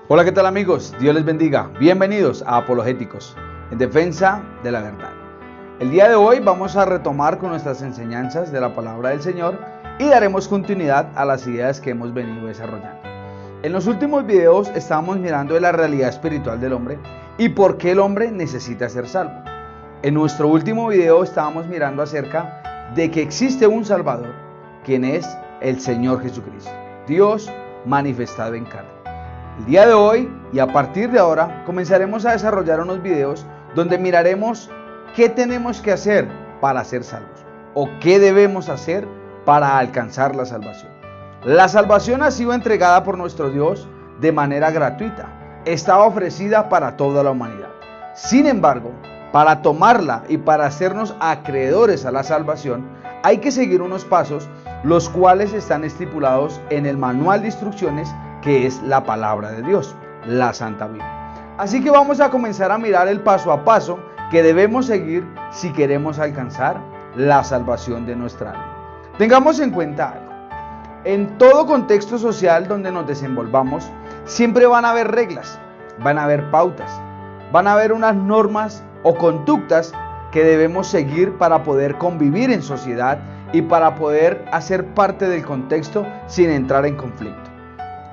Hola, ¿qué tal amigos? Dios les bendiga. Bienvenidos a Apologéticos, en defensa de la verdad. El día de hoy vamos a retomar con nuestras enseñanzas de la palabra del Señor y daremos continuidad a las ideas que hemos venido desarrollando. En los últimos videos estábamos mirando de la realidad espiritual del hombre y por qué el hombre necesita ser salvo. En nuestro último video estábamos mirando acerca de que existe un Salvador, quien es el Señor Jesucristo, Dios manifestado en carne. El día de hoy y a partir de ahora comenzaremos a desarrollar unos videos donde miraremos qué tenemos que hacer para ser salvos o qué debemos hacer para alcanzar la salvación. La salvación ha sido entregada por nuestro Dios de manera gratuita, está ofrecida para toda la humanidad. Sin embargo, para tomarla y para hacernos acreedores a la salvación, hay que seguir unos pasos, los cuales están estipulados en el manual de instrucciones que es la palabra de Dios, la Santa Biblia. Así que vamos a comenzar a mirar el paso a paso que debemos seguir si queremos alcanzar la salvación de nuestra alma. Tengamos en cuenta algo. En todo contexto social donde nos desenvolvamos, siempre van a haber reglas, van a haber pautas, van a haber unas normas o conductas que debemos seguir para poder convivir en sociedad y para poder hacer parte del contexto sin entrar en conflicto.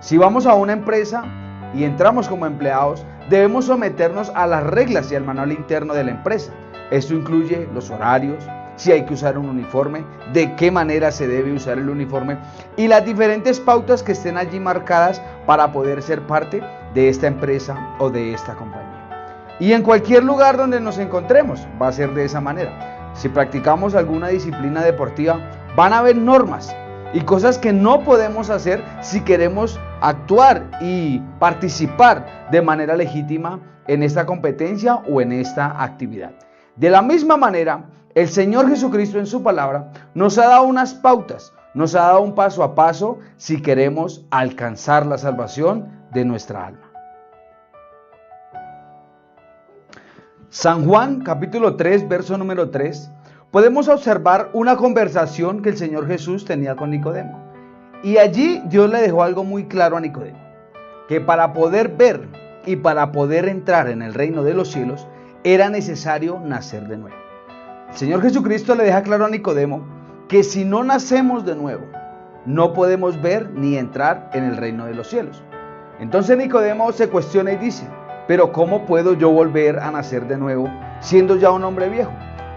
Si vamos a una empresa y entramos como empleados, debemos someternos a las reglas y al manual interno de la empresa. Esto incluye los horarios, si hay que usar un uniforme, de qué manera se debe usar el uniforme y las diferentes pautas que estén allí marcadas para poder ser parte de esta empresa o de esta compañía. Y en cualquier lugar donde nos encontremos va a ser de esa manera. Si practicamos alguna disciplina deportiva, van a haber normas y cosas que no podemos hacer si queremos actuar y participar de manera legítima en esta competencia o en esta actividad. De la misma manera, el Señor Jesucristo en su palabra nos ha dado unas pautas, nos ha dado un paso a paso si queremos alcanzar la salvación de nuestra alma. San Juan capítulo 3, verso número 3. Podemos observar una conversación que el Señor Jesús tenía con Nicodemo. Y allí Dios le dejó algo muy claro a Nicodemo, que para poder ver y para poder entrar en el reino de los cielos era necesario nacer de nuevo. El Señor Jesucristo le deja claro a Nicodemo que si no nacemos de nuevo, no podemos ver ni entrar en el reino de los cielos. Entonces Nicodemo se cuestiona y dice, pero ¿cómo puedo yo volver a nacer de nuevo siendo ya un hombre viejo?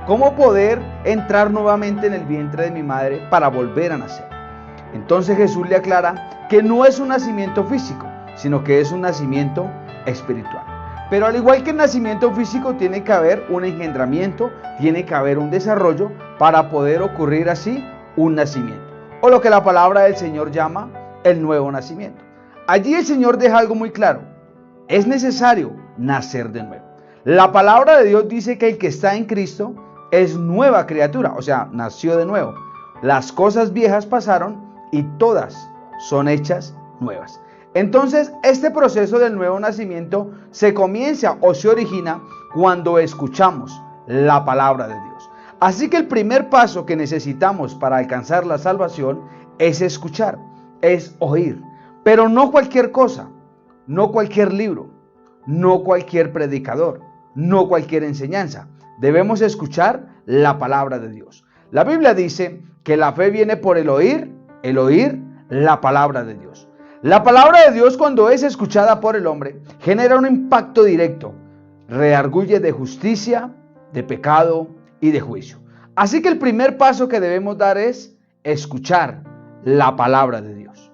¿Cómo poder entrar nuevamente en el vientre de mi madre para volver a nacer? Entonces Jesús le aclara que no es un nacimiento físico, sino que es un nacimiento espiritual. Pero al igual que el nacimiento físico, tiene que haber un engendramiento, tiene que haber un desarrollo para poder ocurrir así un nacimiento. O lo que la palabra del Señor llama el nuevo nacimiento. Allí el Señor deja algo muy claro. Es necesario nacer de nuevo. La palabra de Dios dice que el que está en Cristo es nueva criatura, o sea, nació de nuevo. Las cosas viejas pasaron y todas son hechas nuevas. Entonces, este proceso del nuevo nacimiento se comienza o se origina cuando escuchamos la palabra de Dios. Así que el primer paso que necesitamos para alcanzar la salvación es escuchar, es oír. Pero no cualquier cosa, no cualquier libro, no cualquier predicador, no cualquier enseñanza. Debemos escuchar la palabra de Dios. La Biblia dice que la fe viene por el oír la palabra de Dios. La palabra de Dios, cuando es escuchada por el hombre, genera un impacto directo, redarguye de justicia, de pecado y de juicio. Así que el primer paso que debemos dar es escuchar la palabra de Dios.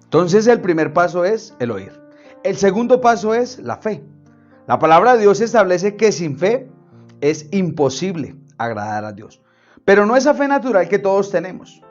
Entonces el primer paso es el oír. El segundo paso es la fe. La palabra de Dios establece que sin fe es imposible agradar a Dios. Pero no esa fe natural que todos tenemos.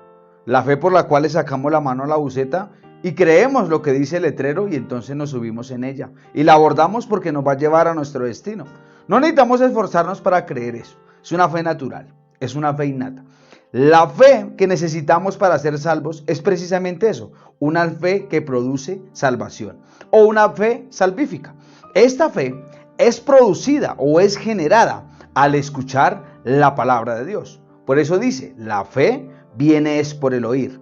La fe por la cual le sacamos la mano a la buceta y creemos lo que dice el letrero y entonces nos subimos en ella. Y la abordamos porque nos va a llevar a nuestro destino. No necesitamos esforzarnos para creer eso. Es una fe natural, es una fe innata. La fe que necesitamos para ser salvos es precisamente eso, una fe que produce salvación o una fe salvífica. Esta fe es producida o es generada al escuchar la palabra de Dios. Por eso dice, la fe viene es por el oír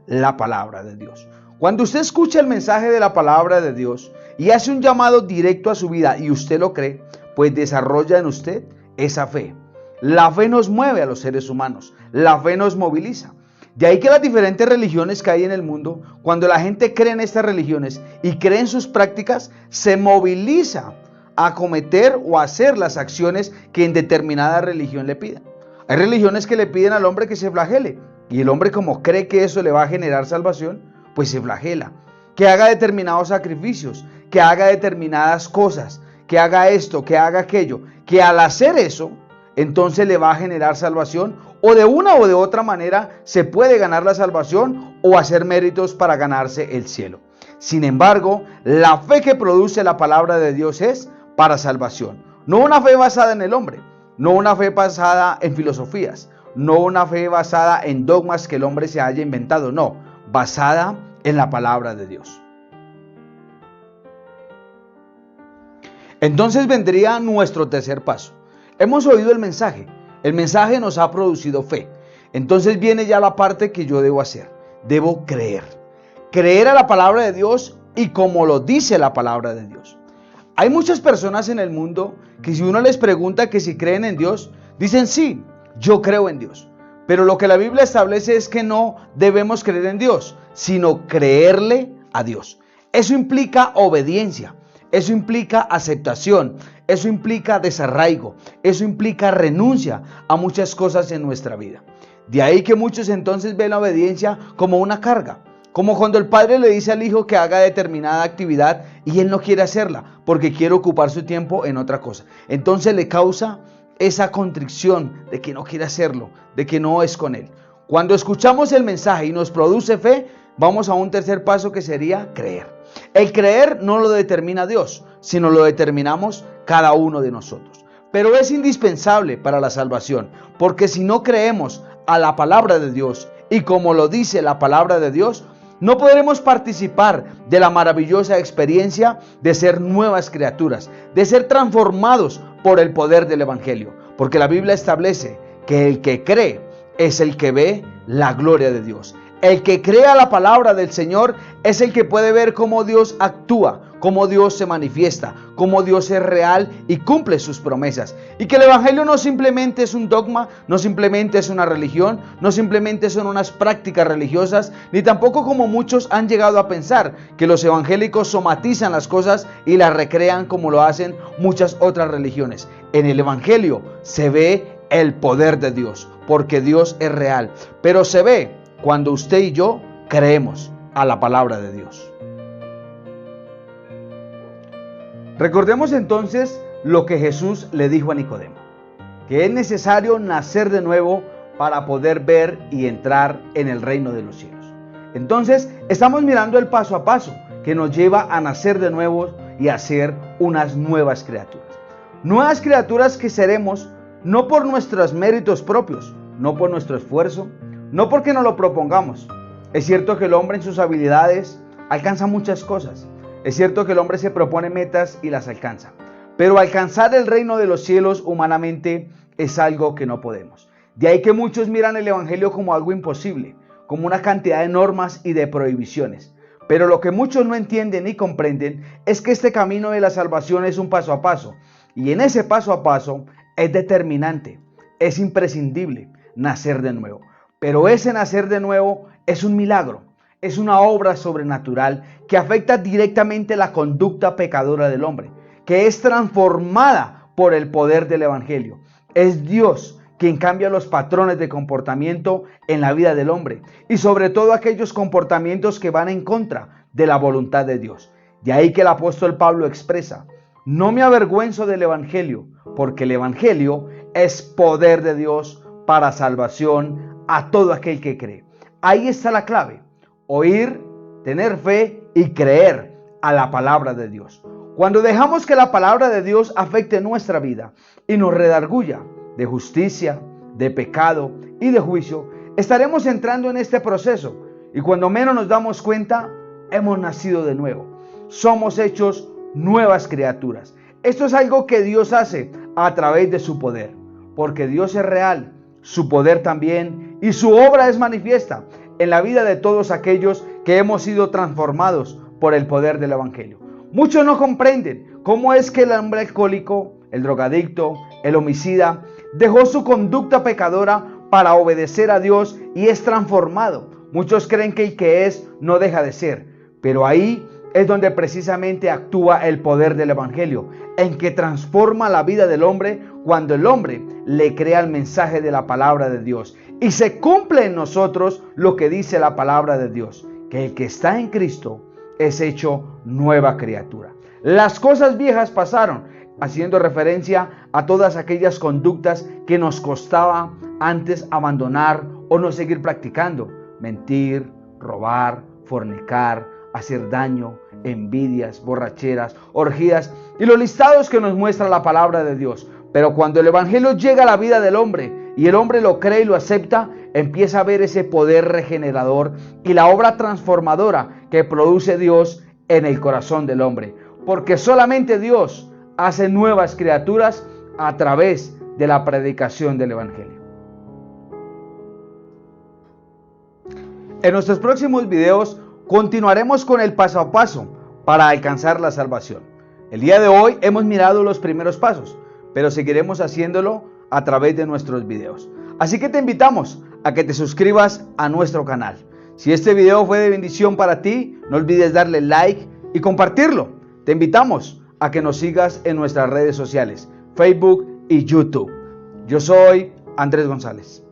la palabra de Dios. Cuando usted escucha el mensaje de la palabra de Dios y hace un llamado directo a su vida y usted lo cree, pues desarrolla en usted esa fe. La fe nos mueve a los seres humanos, la fe nos moviliza. De ahí que las diferentes religiones que hay en el mundo, cuando la gente cree en estas religiones y cree en sus prácticas, se moviliza a cometer o a hacer las acciones que en determinada religión le piden. Hay religiones que le piden al hombre que se flagele, y el hombre, como cree que eso le va a generar salvación, pues se flagela, que haga determinados sacrificios, que haga determinadas cosas, que haga esto, que haga aquello, que al hacer eso, entonces le va a generar salvación, o de una o de otra manera se puede ganar la salvación o hacer méritos para ganarse el cielo. Sin embargo, la fe que produce la palabra de Dios es para salvación, no una fe basada en el hombre, no una fe basada en filosofías, no una fe basada en dogmas que el hombre se haya inventado, no, basada en la palabra de Dios. Entonces vendría nuestro tercer paso. Hemos oído el mensaje nos ha producido fe. Entonces viene ya la parte que yo debo hacer. Debo creer a la palabra de Dios y como lo dice la palabra de Dios. Hay muchas personas en el mundo que si uno les pregunta que si creen en Dios, dicen sí, yo creo en Dios. Pero lo que la Biblia establece es que no debemos creer en Dios, sino creerle a Dios. Eso implica obediencia, eso implica aceptación, eso implica desarraigo, eso implica renuncia a muchas cosas en nuestra vida. De ahí que muchos entonces ven la obediencia como una carga, como cuando el padre le dice al hijo que haga determinada actividad y él no quiere hacerla porque quiere ocupar su tiempo en otra cosa. Entonces le causa esa contrición de que no quiere hacerlo, de que no es con él. Cuando escuchamos el mensaje y nos produce fe, vamos a un tercer paso que sería creer. El creer no lo determina Dios, sino lo determinamos cada uno de nosotros. Pero es indispensable para la salvación, porque si no creemos a la palabra de Dios y como lo dice la palabra de Dios, no podremos participar de la maravillosa experiencia de ser nuevas criaturas, de ser transformados por el poder del Evangelio. Porque la Biblia establece que el que cree es el que ve la gloria de Dios. El que cree a la palabra del Señor es el que puede ver cómo Dios actúa, cómo Dios se manifiesta, cómo Dios es real y cumple sus promesas. Y que el Evangelio no simplemente es un dogma, no simplemente es una religión, no simplemente son unas prácticas religiosas, ni tampoco como muchos han llegado a pensar, que los evangélicos somatizan las cosas y las recrean como lo hacen muchas otras religiones. En el Evangelio se ve el poder de Dios, porque Dios es real, pero se ve cuando usted y yo creemos a la palabra de Dios. Recordemos entonces lo que Jesús le dijo a Nicodemo, que es necesario nacer de nuevo para poder ver y entrar en el reino de los cielos. Entonces estamos mirando el paso a paso que nos lleva a nacer de nuevo y a ser unas nuevas criaturas. Nuevas criaturas que seremos no por nuestros méritos propios, no por nuestro esfuerzo, no porque nos lo propongamos. Es cierto que el hombre en sus habilidades alcanza muchas cosas. Es cierto que el hombre se propone metas y las alcanza. Pero alcanzar el reino de los cielos humanamente es algo que no podemos. De ahí que muchos miran el Evangelio como algo imposible, como una cantidad de normas y de prohibiciones. Pero lo que muchos no entienden ni comprenden es que este camino de la salvación es un paso a paso. Y en ese paso a paso es determinante, es imprescindible nacer de nuevo. Pero ese nacer de nuevo es un milagro, es una obra sobrenatural que afecta directamente la conducta pecadora del hombre, que es transformada por el poder del Evangelio. Es Dios quien cambia los patrones de comportamiento en la vida del hombre y sobre todo aquellos comportamientos que van en contra de la voluntad de Dios. De ahí que el apóstol Pablo expresa: no me avergüenzo del Evangelio, porque el Evangelio es poder de Dios para salvación a todo aquel que cree. Ahí está la clave: oír, tener fe y creer a la palabra de Dios. Cuando dejamos que la palabra de Dios afecte nuestra vida y nos redarguya de justicia, de pecado y de juicio, estaremos entrando en este proceso y cuando menos nos damos cuenta, hemos nacido de nuevo. Somos hechos nuevas criaturas. Esto es algo que Dios hace a través de su poder, porque Dios es real, su poder también, y su obra es manifiesta. en la vida de todos aquellos que hemos sido transformados por el poder del Evangelio. Muchos no comprenden cómo es que el hombre alcohólico, el drogadicto, el homicida, dejó su conducta pecadora para obedecer a Dios y es transformado. Muchos creen que el que es no deja de ser, pero ahí es donde precisamente actúa el poder del Evangelio, en que transforma la vida del hombre cuando el hombre le crea el mensaje de la palabra de Dios. Y se cumple en nosotros lo que dice la palabra de Dios, que el que está en Cristo es hecho nueva criatura. Las cosas viejas pasaron, haciendo referencia a todas aquellas conductas que nos costaba antes abandonar o no seguir practicando. Mentir, robar, fornicar, hacer daño, envidias, borracheras, orgías y los listados que nos muestra la palabra de Dios. Pero cuando el Evangelio llega a la vida del hombre y el hombre lo cree y lo acepta, empieza a ver ese poder regenerador y la obra transformadora que produce Dios en el corazón del hombre. Porque solamente Dios hace nuevas criaturas a través de la predicación del Evangelio. En nuestros próximos videos continuaremos con el paso a paso para alcanzar la salvación. El día de hoy hemos mirado los primeros pasos, pero seguiremos haciéndolo a través de nuestros videos. Así que te invitamos a que te suscribas a nuestro canal. Si este video fue de bendición para ti, no olvides darle like y compartirlo. Te invitamos a que nos sigas en nuestras redes sociales, Facebook y YouTube. Yo soy Andrés González.